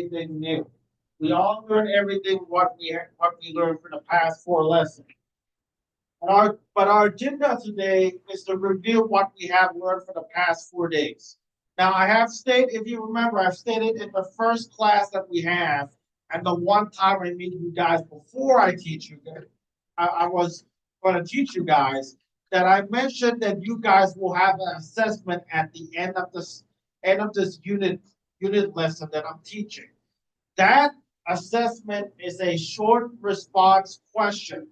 anything new. We all learn everything what we learned for the past 4 lessons. But our agenda today is to review what we have learned for the past 4 days. Now, I have stated, if you remember, I've stated in the first class that we have, and the one time I meet you guys before I teach you, I was going to teach you guys that I mentioned that you guys will have an assessment at the end of this unit lesson that I'm teaching. That assessment is a short response question.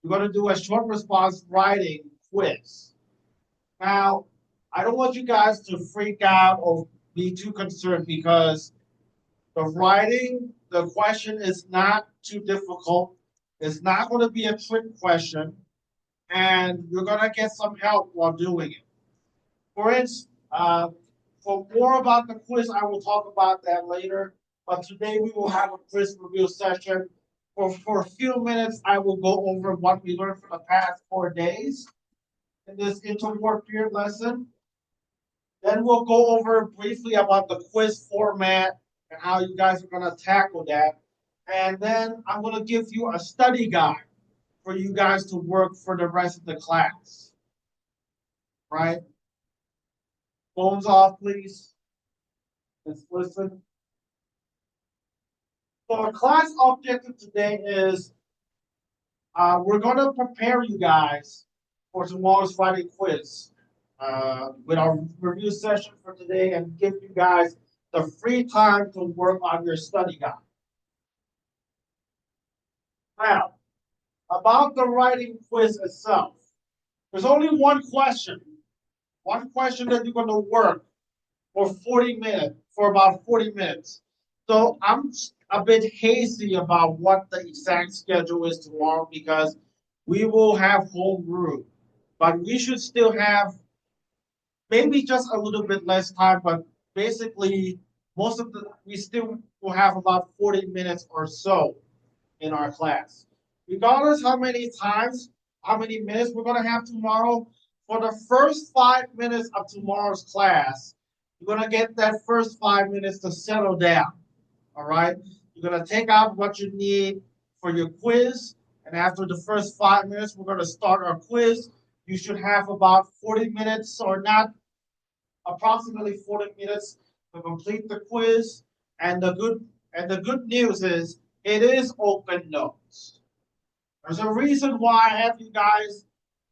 You're going to do a short response writing quiz. Now, I don't want you guys to freak out or be too concerned because the question is not too difficult. It's not going to be a trick question, and you're going to get some help while doing it. For instance, for more about the quiz, I will talk about that later. But today we will have a quiz review session. For a few minutes, I will go over what we learned for the past 4 days in this interwar period lesson. Then we'll go over briefly about the quiz format and how you guys are going to tackle that. And then I'm going to give you a study guide for you guys to work for the rest of the class. Right? Phones off, please. Let's listen. So our class objective today is we're going to prepare you guys for tomorrow's Friday quiz with our review session for today and give you guys the free time to work on your study guide. Now, about the writing quiz itself, there's only one question that you're going to work for 40 minutes, for about 40 minutes. So I'm a bit hazy about what the exact schedule is tomorrow because we will have homeroom, but we should still have maybe just a little bit less time, but basically we still will have about 40 minutes or so in our class. Regardless how many minutes we're going to have tomorrow, for the first 5 minutes of tomorrow's class, you're going to get that first 5 minutes to settle down. All right? You're going to take out what you need for your quiz. And after the first 5 minutes, we're going to start our quiz. You should have about 40 minutes or not, approximately 40 minutes to complete the quiz. And the good news is it is open notes. There's a reason why I have you guys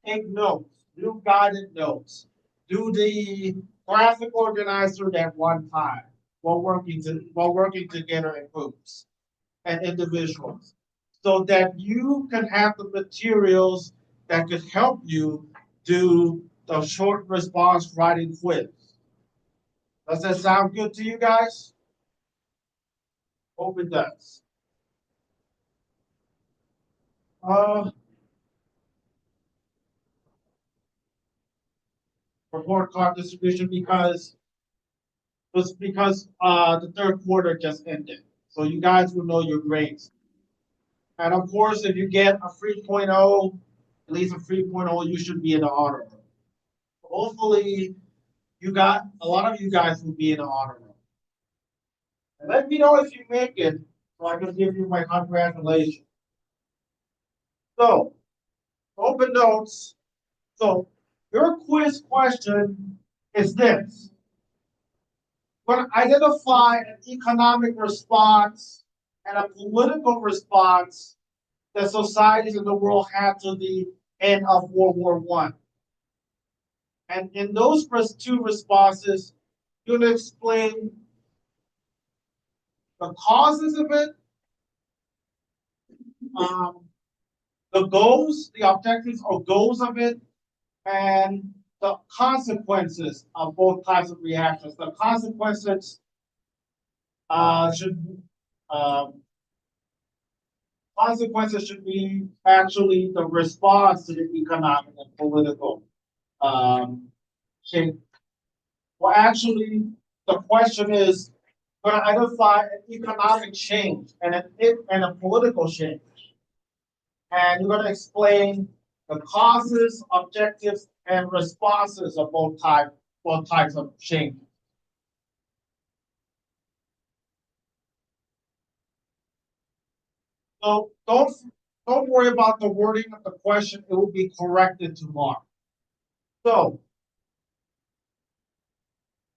take notes, do guided notes, do the graphic organizer at one time while working together in groups and individuals, so that you can have the materials that could help you do the short response writing quiz. Does that sound good to you guys? Hope it does. Uh, Report card distribution because the third quarter just ended. So you guys will know your grades. And of course, if you get a 3.0, at least a 3.0, you should be in the honor room. Hopefully, a lot of you guys will be in the honor room. And let me know if you make it so I can give you my congratulations. So, open notes. So, your quiz question is this. But identify an economic response and a political response that societies in the world had to the end of World War I. And in those two responses, you're going to explain the causes of it, um, the goals, the objectives or goals of it, and the consequences of both types of reactions. The should um, consequences should be actually the response to the economic and political change. Well, actually, the question is going to identify an economic change and a political change. And you're going to explain the causes, objectives, and responses of both types of change. So don't worry about the wording of the question. It will be corrected tomorrow. So,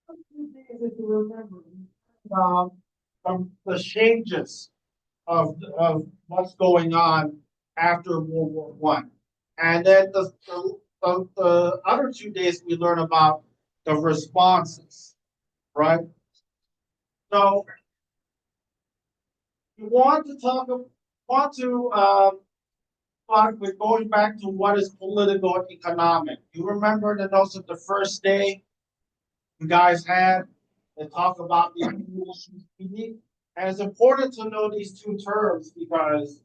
if you remember, um, the changes of what's going on after World War One, and then the other 2 days we learn about the responses, right? So you want to start with going back to what is political and economic. You remember the notes of the first day you guys had that talk about the international treaty, and it's important to know these two terms because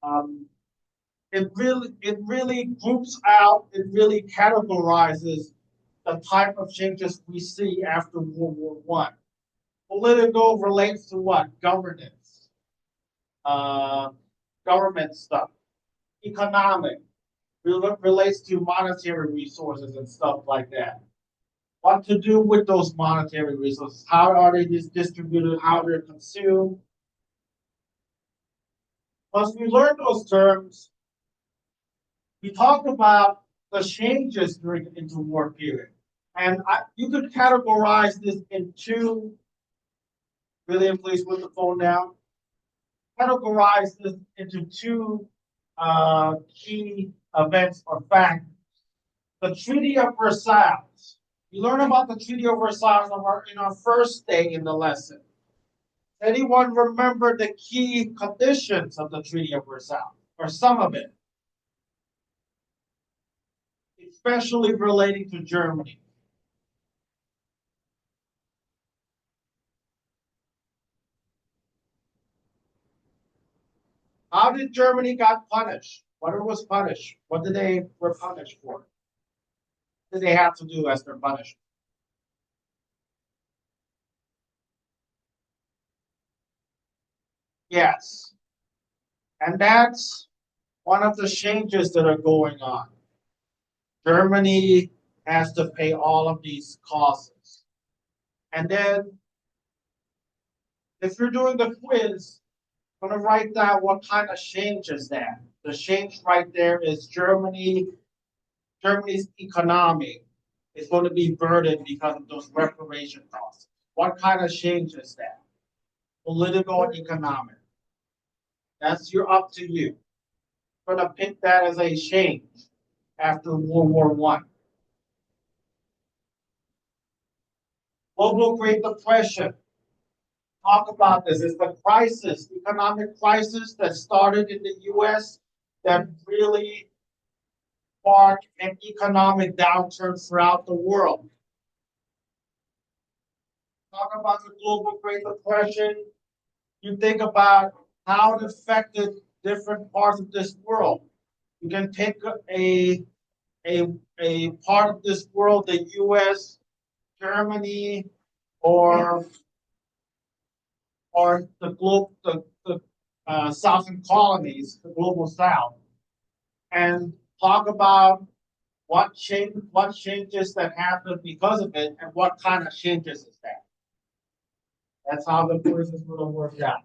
um, it really groups out, it really categorizes the type of changes we see after World War One. Political relates to what? Governance, uh, government stuff. Economic relates to monetary resources and stuff like that. What to do with those monetary resources? How are they distributed? How they're consumed? Once we learn those terms, we talk about the changes during the interwar period. And you could categorize this in two, William, please put the phone down. Categorize this into two key events or factors. The Treaty of Versailles. We learn about the Treaty of Versailles in our first day in the lesson. Anyone remember the key conditions of the Treaty of Versailles, or some of it, especially relating to Germany? How did Germany got punished? What was punished? What did they were punished for? What did they have to do as their punishment? Yes, and that's one of the changes that are going on. Germany has to pay all of these costs. And then, if you're doing the quiz, I'm going to write down what kind of change is that. The change right there is Germany's economy is going to be burdened because of those reparation costs. What kind of change is that? Political and economic. That's up to you. I'm going to pick that as a change after World War One. Global Great Depression. Talk about this. It's the crisis, economic crisis that started in the U.S. that really sparked an economic downturn throughout the world. Talk about the global Great Depression. You think about how it affected different parts of this world. You can take a, a part of this world, the U.S., Germany, or the Southern colonies, the global South, and talk about what changes that happened because of it, and what kind of changes is that. That's how the quiz is going to work out.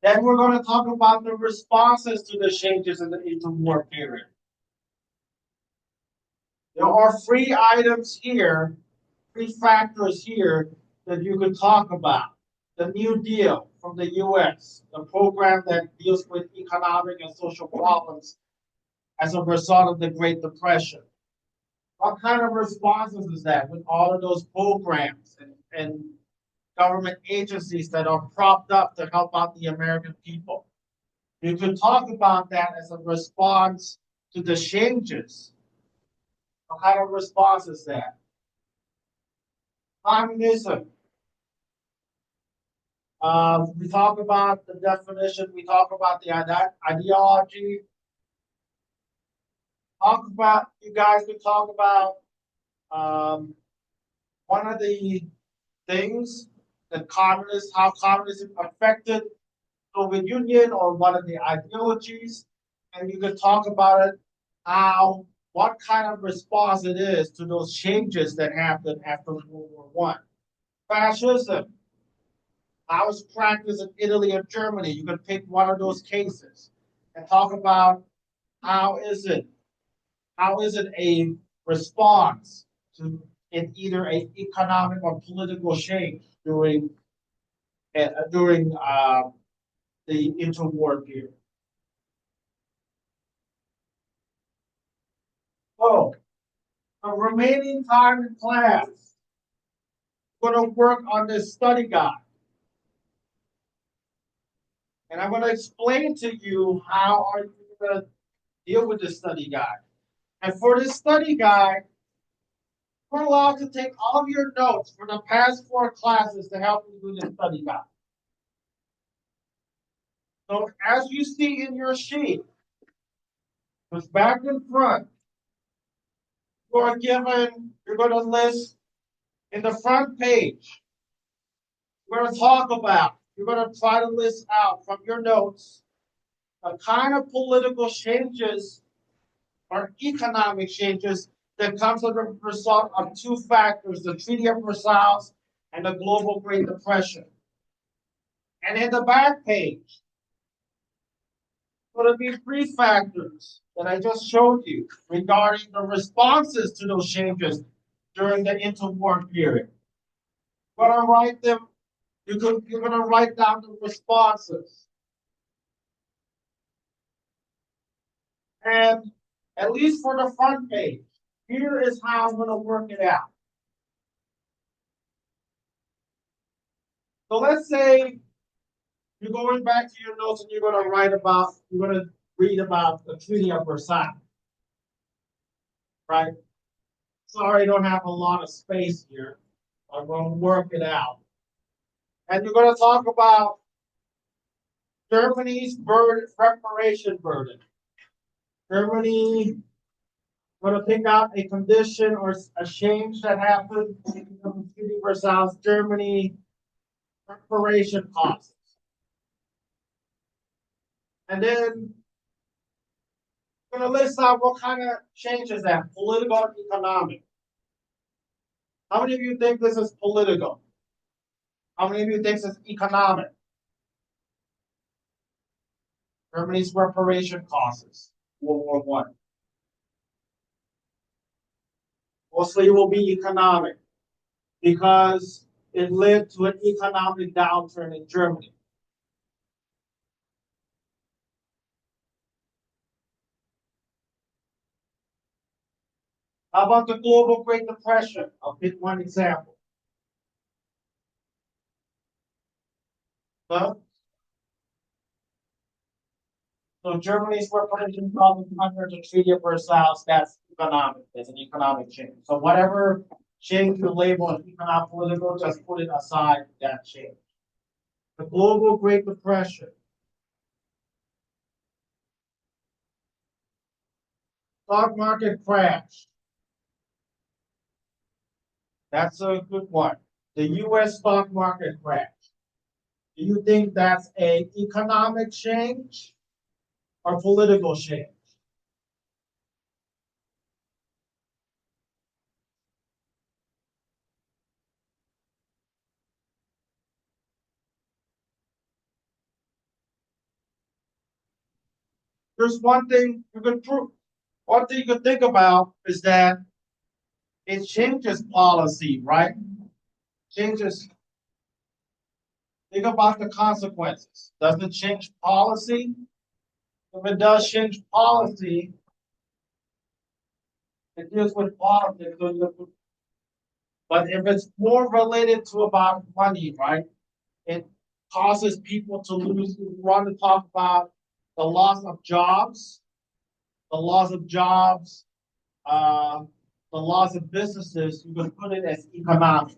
Then we're going to talk about the responses to the changes in the interwar period. There are three items here, three factors here that you could talk about. The New Deal from the US, the program that deals with economic and social problems as a result of the Great Depression. What kind of responses is that with all of those programs and government agencies that are propped up to help out the American people? You could talk about that as a response to the changes. What kind of response is that? Communism. We talk about the definition, we talk about the ideology. You guys could talk about one of the things that how communism affected Soviet Union, or one of the ideologies, and you could talk about it, what kind of response it is to those changes that happened after World War One. Fascism. How is practice in Italy and Germany? You can pick one of those cases and talk about how is it how is it a response to in either a economic or political change during the interwar period. So the remaining time in class, we're going to work on this study guide. And I'm going to explain to you how are you going to deal with this study guide. And for this study guide, we're allowed to take all of your notes for the past 4 classes to help you do this study guide. So as you see in your sheet, it's back and front, you're going to list in the front page, we're going to talk about, you're going to try to list out from your notes the kind of political changes or economic changes that comes as a result of 2 factors, the Treaty of Versailles and the global Great Depression. And in the back page, going to be 3 factors that I just showed you regarding the responses to those changes during the interwar period. You're going to write them, you're going to write down the responses. And at least for the front page, here is how I'm going to work it out. So let's say you're going back to your notes and you're going to read about the Treaty of Versailles, right? Sorry, I don't have a lot of space here. I'm going to work it out. And you're going to talk about Germany's reparation burden. Germany going to pick out a condition or a change that happened in the Treaty of Versailles, Germany reparation costs. And then we're going to list out what kind of changes that, political and economic. How many of you think this is political? How many of you think this is economic? Germany's reparation costs, World War I. Mostly it will be economic because it led to an economic downturn in Germany. How about the global Great Depression? I'll pick one example. Huh? So Germany's reparation costs under the Treaty of Versailles, that's economic. It's an economic change. So whatever change you label as economic political, just put it aside that change. The global Great Depression. Stock market crash. That's a good one. The U.S. stock market crash. Do you think that's an economic change or political change? There's one thing you can prove. One thing you can think about is that it changes policy, right? Changes. Think about the consequences. Does it change policy? If it does change policy, it deals with politics. But if it's more related to about money, right? It causes people to lose. We want to talk about the loss of jobs, the loss of jobs, the loss of businesses. You can put it as economic.